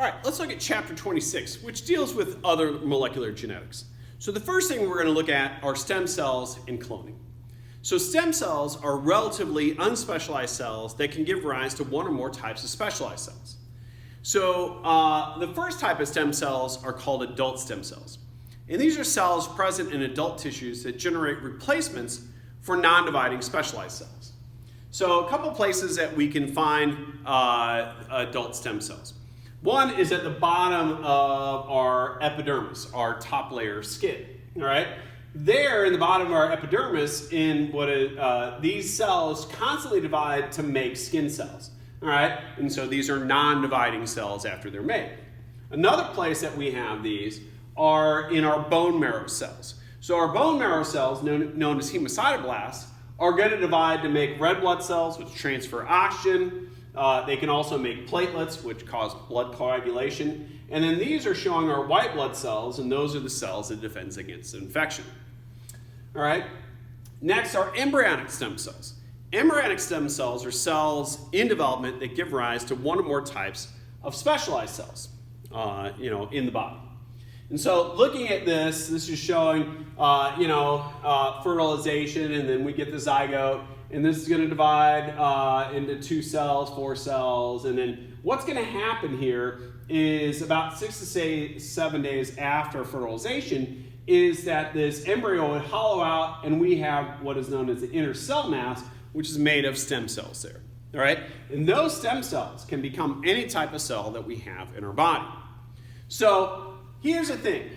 All right, let's look at chapter 26, which deals with other molecular genetics. So the first thing we're going to look at are stem cells and cloning. So stem cells are relatively unspecialized cells that can give rise to one or more types of specialized cells. So the first type of stem cells are called adult stem cells. And these are cells present in adult tissues that generate replacements for non-dividing specialized cells. So a couple places that we can find adult stem cells. One is at the bottom of our epidermis, our top layer of skin. All right, there in the bottom of our epidermis, in these cells constantly divide to make skin cells. All right, and so these are non-dividing cells after they're made. Another place that we have these are in our bone marrow cells. So our bone marrow cells, known as hemocytoblasts, are going to divide to make red blood cells, which transfer oxygen. They can also make platelets, which cause blood coagulation. And then these are showing our white blood cells, and those are the cells that defend against infection. All right. Next are embryonic stem cells. Embryonic stem cells are cells in development that give rise to one or more types of specialized cells, in the body. And so looking at this is showing, fertilization, and then we get the zygote, and this is going to divide into 2 cells, 4 cells, and then what's going to happen here is about 6 to 7 days after fertilization is that this embryo would hollow out, and we have what is known as the inner cell mass, which is made of stem cells there. All right, and those stem cells can become any type of cell that we have in our body. So here's the thing.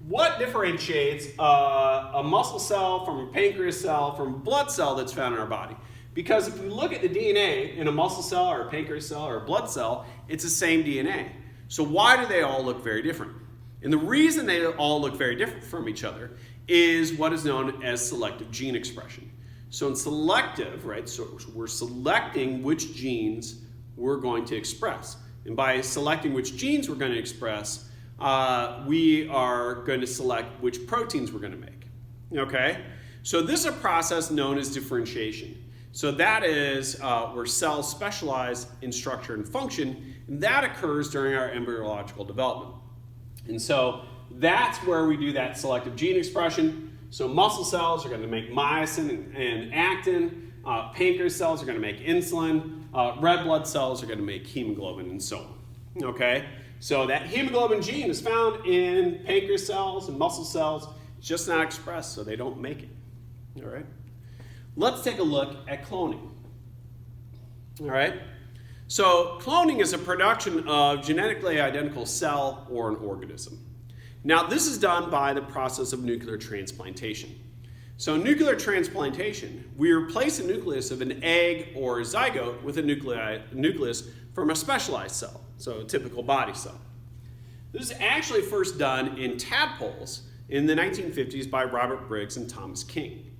What differentiates a muscle cell from a pancreas cell from a blood cell that's found in our body? Because if we look at the DNA in a muscle cell or a pancreas cell or a blood cell, it's the same DNA. So why do they all look very different? And the reason they all look very different from each other is what is known as selective gene expression. So in selective, right, so we're selecting which genes we're going to express. And by selecting which genes we're going to express, we are going to select which proteins we're going to make. Okay? So this is a process known as differentiation. So that is where cells specialize in structure and function, and that occurs during our embryological development. And so that's where we do that selective gene expression. So muscle cells are going to make myosin and actin. Pancreas cells are going to make insulin. Red blood cells are going to make hemoglobin, and so on. Okay? So that hemoglobin gene is found in pancreas cells and muscle cells. It's just not expressed, so they don't make it. All right? Let's take a look at cloning. All right? So cloning is a production of genetically identical cell or an organism. Now, this is done by the process of nuclear transplantation. So in nuclear transplantation, we replace the nucleus of an egg or a zygote with a nucleus from a specialized cell, so a typical body cell. This is actually first done in tadpoles in the 1950s by Robert Briggs and Thomas King.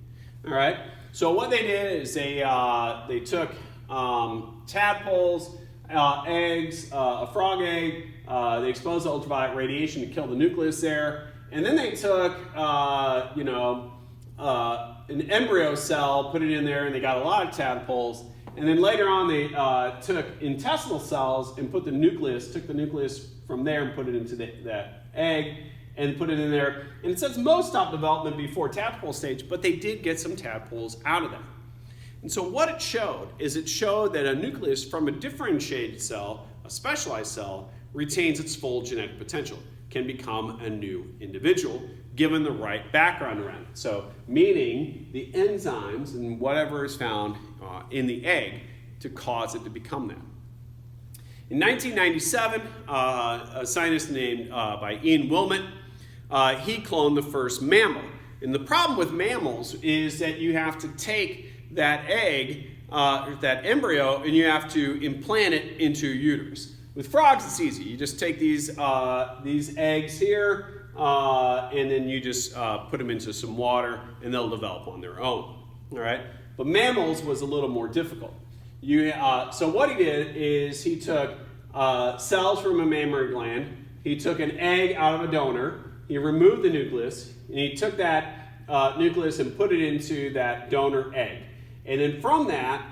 All right. So what they did is they took tadpoles, eggs, a frog egg. They exposed to ultraviolet radiation to kill the nucleus there, and then they took an embryo cell, put it in there, and they got a lot of tadpoles. And then later on, they took intestinal cells and took the nucleus from there and put it into that egg and put it in there. And it says most stopped development before tadpole stage, but they did get some tadpoles out of that. And so what it showed that a nucleus from a differentiated cell, a specialized cell, retains its full genetic potential, can become a new individual given the right background around it. So meaning the enzymes and whatever is found in the egg to cause it to become that. In 1997, a scientist named by Ian Wilmot, he cloned the first mammal. And the problem with mammals is that you have to take that egg, that embryo, and you have to implant it into your uterus. With frogs, it's easy. You just take these eggs here, and then you just put them into some water, and they'll develop on their own. All right. But mammals was a little more difficult. So what he did is he took cells from a mammary gland. He took an egg out of a donor. He removed the nucleus, and he took that nucleus and put it into that donor egg. And then from that,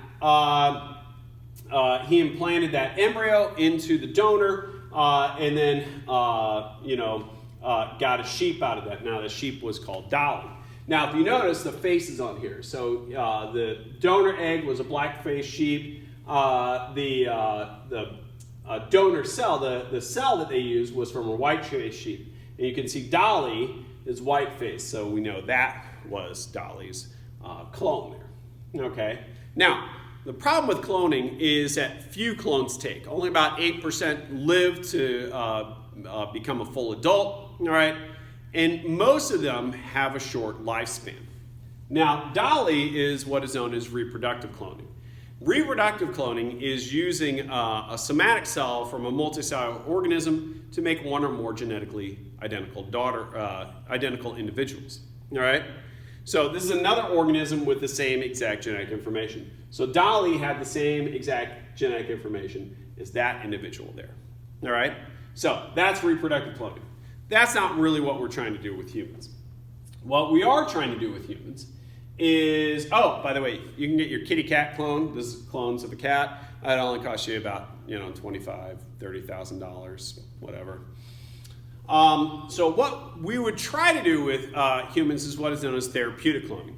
he implanted that embryo into the donor, and then, got a sheep out of that. Now the sheep was called Dolly. Now, if you notice, the face is on here. So the donor egg was a black-faced sheep. The donor cell, the cell that they used was from a white-faced sheep. And you can see Dolly is white-faced, so we know that was Dolly's clone there. Okay. Now, the problem with cloning is that few clones take. Only about 8% live to become a full adult. All right. And most of them have a short lifespan. Now, Dolly is what is known as reproductive cloning. Reproductive cloning is using a somatic cell from a multicellular organism to make one or more genetically identical individuals. All right? So this is another organism with the same exact genetic information. So Dolly had the same exact genetic information as that individual there. All right? So that's reproductive cloning. That's not really what we're trying to do with humans. What we are trying to do with humans is, oh, by the way, you can get your kitty cat clone. This is clones of a cat. It only costs you about, $25,000, $30,000, whatever. So what we would try to do with humans is what is known as therapeutic cloning.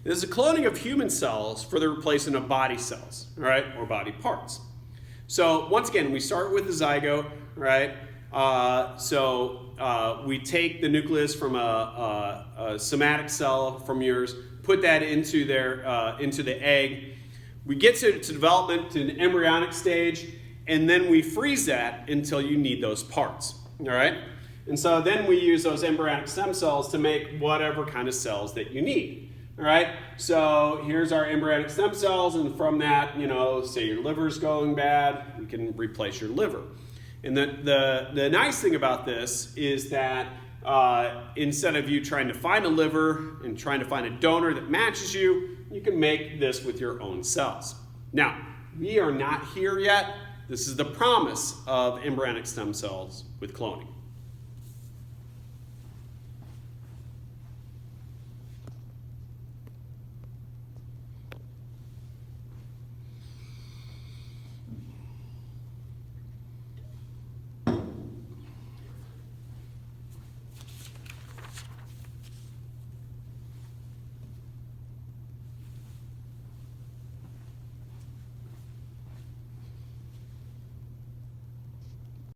This is a cloning of human cells for the replacement of body cells, all right, or body parts. So once again, we start with the zygote, right? We take the nucleus from a somatic cell from yours, put that into the egg. We get to development to an embryonic stage, and then we freeze that until you need those parts. All right? And so then we use those embryonic stem cells to make whatever kind of cells that you need. All right? So here's our embryonic stem cells, and from that, say your liver's going bad, we can replace your liver. And the nice thing about this is that instead of you trying to find a liver and trying to find a donor that matches you, you can make this with your own cells. Now, we are not here yet. This is the promise of embryonic stem cells with cloning.